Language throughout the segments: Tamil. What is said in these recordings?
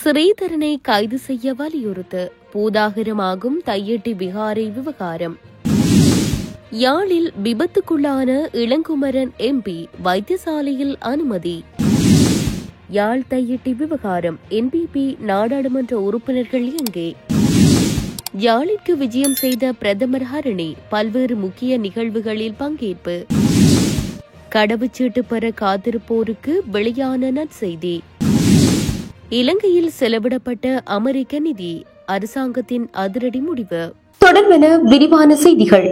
ஸ்ரீதரனை கைது செய்ய வலியுறுத்து பூதாகரமாகும் தையட்டி விகாரை விவகாரம். யாழில் விபத்துக்குள்ளான இளங்குமரன் எம்பி வைத்தியசாலையில் அனுமதி. யாழ் தையட்டி விவகாரம். NPP நாடாளுமன்ற உறுப்பினர்கள் எங்கே? யாழிற்கு விஜயம் செய்த பிரதமர் ஹரணி பல்வேறு முக்கிய நிகழ்வுகளில் பங்கேற்பு. கடவுச்சீட்டு பெற காத்திருப்போருக்கு வெளியான நற்செய்தி. இலங்கையில் செலவிடப்பட்ட அமெரிக்க நிதி அரசாங்கத்தின் அதிரடி முடிவு. தொடர்பென விரிவான செய்திகள்.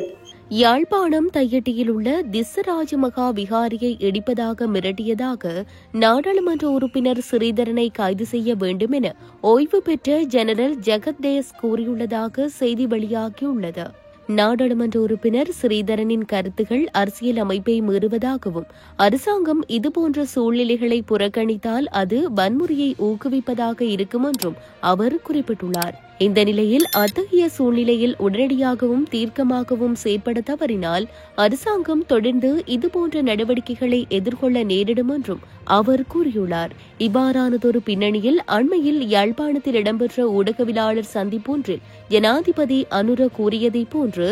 யாழ்ப்பாணம் தையட்டியில் உள்ள திஸ்ஸராஜமகா விகாரியை இடிப்பதாக மிரட்டியதாக நாடாளுமன்ற உறுப்பினர் ஸ்ரீதரனை கைது செய்ய வேண்டும் என ஓய்வு பெற்ற ஜெனரல் ஜெகத்தேஸ் கூறியுள்ளதாக செய்தி வெளியாகியுள்ளது. நாடாளுமன்ற உறுப்பினர் ஸ்ரீதரனின் கருத்துகள் அரசியல் அமைப்பை மீறுவதாகவும் அரசாங்கம் இதுபோன்ற சூழ்நிலைகளை புறக்கணித்தால் அது வன்முறையை ஊக்குவிப்பதாக இருக்கும் என்றும் அவர் குறிப்பிட்டுள்ளார். இந்த நிலையில் அத்தகைய சூழ்நிலையில் உடனடியாகவும் தீர்க்கமாகவும் செயற்பட தவறினால் அரசாங்கம் தொடர்ந்து இதுபோன்ற நடவடிக்கைகளை எதிர்கொள்ள நேரிடும் என்றும் அவர் கூறியுள்ளார். இவ்வாறானதொரு பின்னணியில் அண்மையில் யாழ்ப்பாணத்தில் இடம்பெற்ற ஊடகவியலாளர் சந்திப்பொன்றில் ஜனாதிபதி அனுர கூறியதைப் போன்று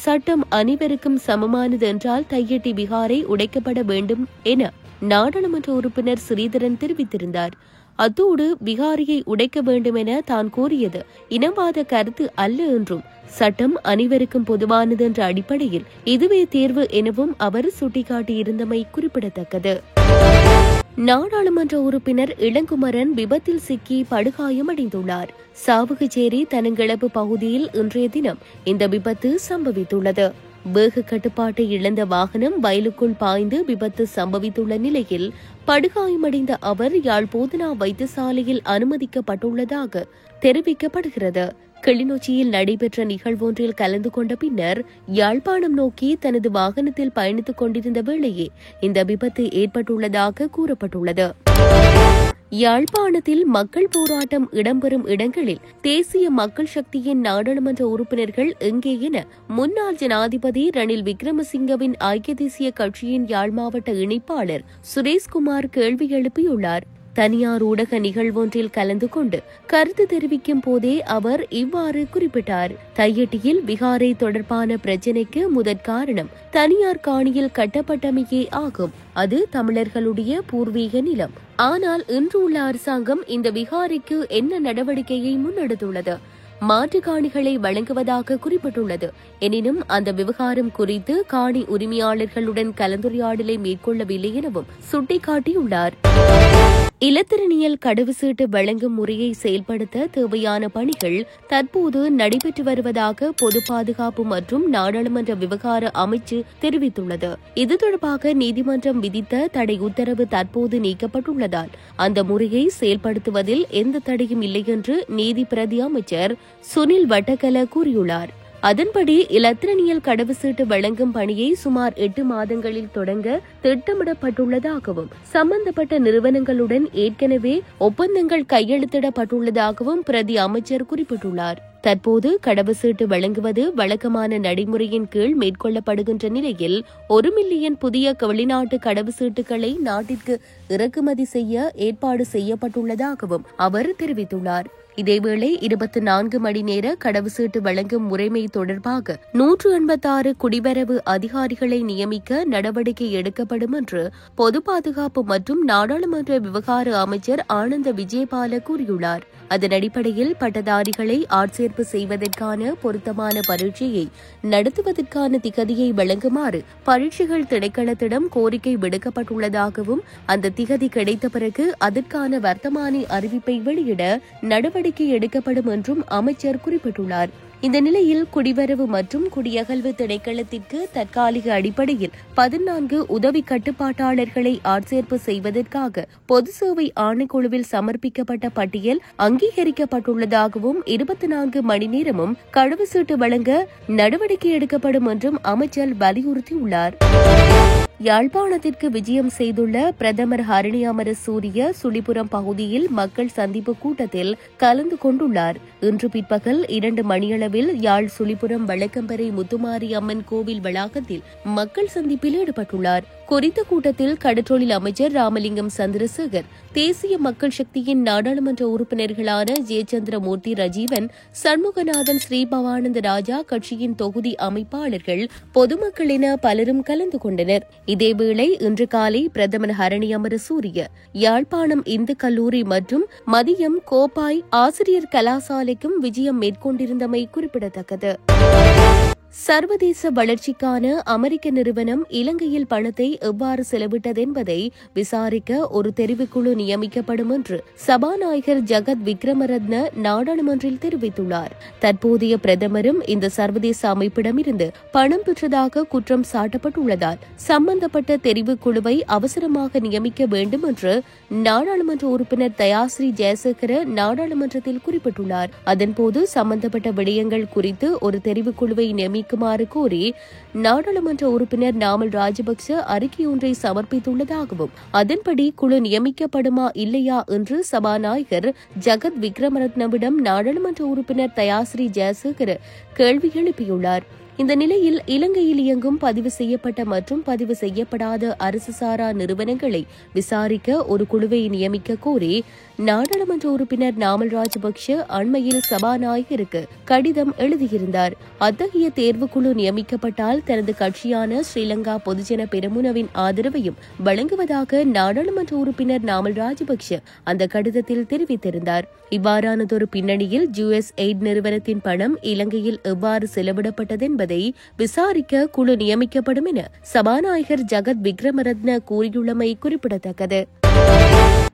சட்டம் அனைவருக்கும் சமமானது என்றால் தையட்டி விகாரை உடைக்கப்பட வேண்டும் என நாடாளுமன்ற உறுப்பினர் ஸ்ரீதரன் தெரிவித்திருந்தார். அத்தோடு விகாரியை உடைக்க வேண்டும் என தான் கூறியது இனவாத கருத்து அல்ல என்றும் சட்டம் அனைவருக்கும் பொதுவானது என்ற அடிப்படையில் இதுவே தேர்வு எனவும் அவர் சுட்டிக்காட்டியிருந்தமை குறிப்பிடத்தக்கது. நாடாளுமன்ற உறுப்பினர் இளங்குமரன் விபத்தில் சிக்கி படுகாயமடைந்துள்ளார். சாவகச்சேரி தனங்கிழப்பு பகுதியில் இன்றைய தினம் இந்த விபத்து சம்பவித்துள்ளது. வேக கட்டுப்பாட்டை இழந்த வாகனம் வயலுக்குள் பாய்ந்து விபத்து சம்பவித்துள்ள நிலையில் படுகாயமடைந்த அவர் யாழ் போதனா வைத்தியசாலையில் அனுமதிக்கப்பட்டுள்ளதாக தெரிவிக்கப்படுகிறது. கிளிநொச்சியில் நடைபெற்ற நிகழ்வொன்றில் கலந்து கொண்ட பின்னர் யாழ்ப்பாணம் நோக்கி தனது வாகனத்தில் பயணித்துக் கொண்டிருந்த வேளையே இந்த விபத்து ஏற்பட்டுள்ளதாக கூறப்பட்டுள்ளது. யாழ்ப்பாணத்தில் மக்கள் போராட்டம் இடம்பெறும் இடங்களில் தேசிய மக்கள் சக்தியின் நாடாளுமன்ற உறுப்பினர்கள் எங்கே என முன்னாள் ஜனாதிபதி ரணில் விக்ரமசிங்கவின் ஐக்கிய தேசிய கட்சியின் யாழ் மாவட்ட இணைப்பாளர் சுரேஷ்குமார் கேள்வி எழுப்பியுள்ளார். தனியார் ஊடக நிகழ்வொன்றில் கலந்து கொண்டு கருத்து தெரிவிக்கும் போதே அவர் இவ்வாறு குறிப்பிட்டார். தையட்டியில் விகாரை தொடர்பான பிரச்சினைக்கு முதற் காரணம் தனியார் காணியில் கட்டப்பட்டமையே ஆகும். அது தமிழர்களுடைய பூர்வீக நிலம். ஆனால் இன்று உள்ள அரசாங்கம் இந்த விகாரைக்கு என்ன நடவடிக்கையை முன்னெடுத்துள்ளது? மாற்று காணிகளை வழங்குவதாக குறிப்பிட்டுள்ளது. எனினும் அந்த விவகாரம் குறித்து காணி உரிமையாளர்களுடன் கலந்துரையாடலை மேற்கொள்ளவில்லை எனவும் சுட்டிக்காட்டியுள்ளார். இலத்திரனியல் கடவுச்சீட்டு வழங்கும் முறையை செயல்படுத்த தேவையான பணிகள் தற்போது நடைபெற்று வருவதாக பொது பாதுகாப்பு மற்றும் நாடாளுமன்ற விவகார அமைச்சு தெரிவித்துள்ளது. இது தொடர்பாக நீதிமன்றம் விதித்த தடை உத்தரவு தற்போது நீக்கப்பட்டுள்ளதால் அந்த முறையை செயல்படுத்துவதில் எந்த தடையும் இல்லை என்று நீதி பிரதி அமைச்சர் சுனில் வட்டக்கல கூறியுள்ளார். அதன்படி இலத்திரனியல் கடவுச்சீட்டு வழங்கும் பணியை சுமார் 8 மாதங்களில் தொடங்க திட்டமிடப்பட்டுள்ளதாகவும் சம்பந்தப்பட்ட நிறுவனங்களுடன் ஏற்கனவே ஒப்பந்தங்கள் கையெழுத்திடப்பட்டுள்ளதாகவும் பிரதி அமைச்சர் குறிப்பிட்டுள்ளார். தற்போது கடவுச்சீட்டு வழங்குவது வழக்கமான நடைமுறையின் கீழ் மேற்கொள்ளப்படுகின்ற நிலையில் 1 மில்லியன் புதிய வெளிநாட்டு கடவுச்சீட்டுகளை நாட்டிற்கு இறக்குமதி செய்ய ஏற்பாடு செய்யப்பட்டுள்ளதாகவும் அவர் தெரிவித்துள்ளார். இதேவேளை 24 மணி நேர கடவுச்சீட்டு வழங்கும் முறைமை தொடர்பாக 186 குடிவரவு அதிகாரிகளை நியமிக்க நடவடிக்கை எடுக்கப்படும் என்று பொது பாதுகாப்பு மற்றும் நாடாளுமன்ற விவகார அமைச்சர் ஆனந்த விஜயபால கூறியுள்ளார். அதன் அடிப்படையில் பட்டதாரிகளை ஆட்சேர்ப்பு செய்வதற்கான பொருத்தமான பரீட்சையை நடத்துவதற்கான திகதியை வழங்குமாறு பரீட்சைகள் திணைக்களத்திடம் கோரிக்கை விடுக்கப்பட்டுள்ளதாகவும் அந்த திகதி கிடைத்த பிறகு அதற்கான வர்த்தமானி அறிவிப்பை வெளியிட நடவடிக்கை எடுக்கப்படும் என்றும் அமைச்சர் குறிப்பிட்டுள்ளார். இந்த நிலையில் குடிவரவு மற்றும் குடியகல்வு திணைக்களத்திற்கு தற்காலிக அடிப்படையில் 14 உதவி கட்டுப்பாட்டாளர்களை ஆட்சேர்ப்பு செய்வதற்காக பொது சேவை ஆணைக்குழுவில் சமர்ப்பிக்கப்பட்ட பட்டியல் அங்கீகரிக்கப்பட்டுள்ளதாகவும் 24 மணி நேரமும் கடவுச்சீட்டு வழங்க நடவடிக்கை எடுக்கப்படும் என்றும் அமைச்சர் வலியுறுத்தியுள்ளார். யாழ்ப்பாணத்திற்கு விஜயம் செய்துள்ள பிரதமர் ஹரணி அமரசூரிய சுழிபுரம் பகுதியில் மக்கள் சந்திப்பு கூட்டத்தில் கலந்து கொண்டுள்ளார். இன்று பிற்பகல் 2 மணியளவில் யாழ் சுழிபுரம் வழக்கம்பெறை முத்துமாரி அம்மன் கோவில் வளாகத்தில் மக்கள் சந்திப்பில் ஈடுபட்டுள்ளார். குறித்த கூட்டத்தில் கடற்றொழில் அமைச்சர் ராமலிங்கம் சந்திரசேகர், தேசிய மக்கள் சக்தியின் நாடாளுமன்ற உறுப்பினர்களான ஜெயச்சந்திரமூர்த்தி ரஜீவன், சண்முகநாதன், ஸ்ரீபவானந்த ராஜா, கட்சியின் தொகுதி அமைப்பாளர்கள், பொதுமக்கள் என பலரும் கலந்து கொண்டனர். இதேவேளை இன்று காலை பிரதமர் ஹரணி அமரசூரிய யாழ்ப்பாணம் இந்து கல்லூரி மற்றும் மதியம் கோப்பாய் ஆசிரியர் கலாசாலைக்கும் விஜயம் மேற்கொண்டிருந்தமை குறிப்பிடத்தக்கது. சர்வதேச வளர்ச்சிக்கான அமெரிக்க நிறுவனம் இலங்கையில் பணத்தை எவ்வாறு செலவிட்டதென்பதை விசாரிக்க ஒரு தெரிவுக்குழு நியமிக்கப்படும் என்று சபாநாயகர் ஜகத் விக்ரமரத்ன நாடாளுமன்றில் தெரிவித்துள்ளார். தற்போதைய பிரதமரும் இந்த சர்வதேச அமைப்பிடமிருந்து பணம் பெற்றதாக குற்றம் சாட்டப்பட்டுள்ளதால் சம்பந்தப்பட்ட தெரிவுக்குழுவை அவசரமாக நியமிக்க வேண்டும் என்று நாடாளுமன்ற உறுப்பினர் தயாஸ்ரீ ஜெயசேகர நாடாளுமன்றத்தில் குறிப்பிட்டுள்ளார். அதன்போது சம்பந்தப்பட்ட விடயங்கள் குறித்து ஒரு தெரிவுக்குழுவை நியமிக்குமாறு கோரி நாடாளுமன்ற உறுப்பினர் நாமல் ராஜபக்ச அறிக்கையொன்றை சமர்ப்பித்துள்ளதாகவும் அதன்படி குழு நியமிக்கப்படுமா இல்லையா என்று சபாநாயகர் ஜகத் விக்ரமரத்னவிடம் நாடாளுமன்ற உறுப்பினர் தயாஸ்ரீ ஜெயசேகர் கேள்வி எழுப்பியுள்ளார். இந்த நிலையில் இலங்கையில் இயங்கும் பதிவு செய்யப்பட்ட மற்றும் பதிவு செய்யப்படாத அரசு சாரா நிறுவனங்களை விசாரிக்க ஒரு குழுவை நியமிக்க கோரி நாடாளுமன்ற உறுப்பினர் நாமல் ராஜபக்ஷ அண்மையில் சபாநாயகருக்கு கடிதம் எழுதியிருந்தார். அத்தகைய தேர்வுக்குழு நியமிக்கப்பட்டால் தனது கட்சியான ஸ்ரீலங்கா பொதுஜன பெரமுனவின் ஆதரவையும் வழங்குவதாக நாடாளுமன்ற உறுப்பினர் நாமல் ராஜபக்ஷ அந்த கடிதத்தில் தெரிவித்திருந்தார். இவ்வாறானதொரு பின்னணியில் USAID நிறுவனத்தின் பணம் இலங்கையில் எவ்வாறு செலவிடப்பட்டது என்பதை விசாரிக்க குழு நியமிக்கப்படும் என சபாநாயகர் ஜகத் விக்ரமரத்ன கூறியுள்ளமை குறிப்பிடத்தக்கது.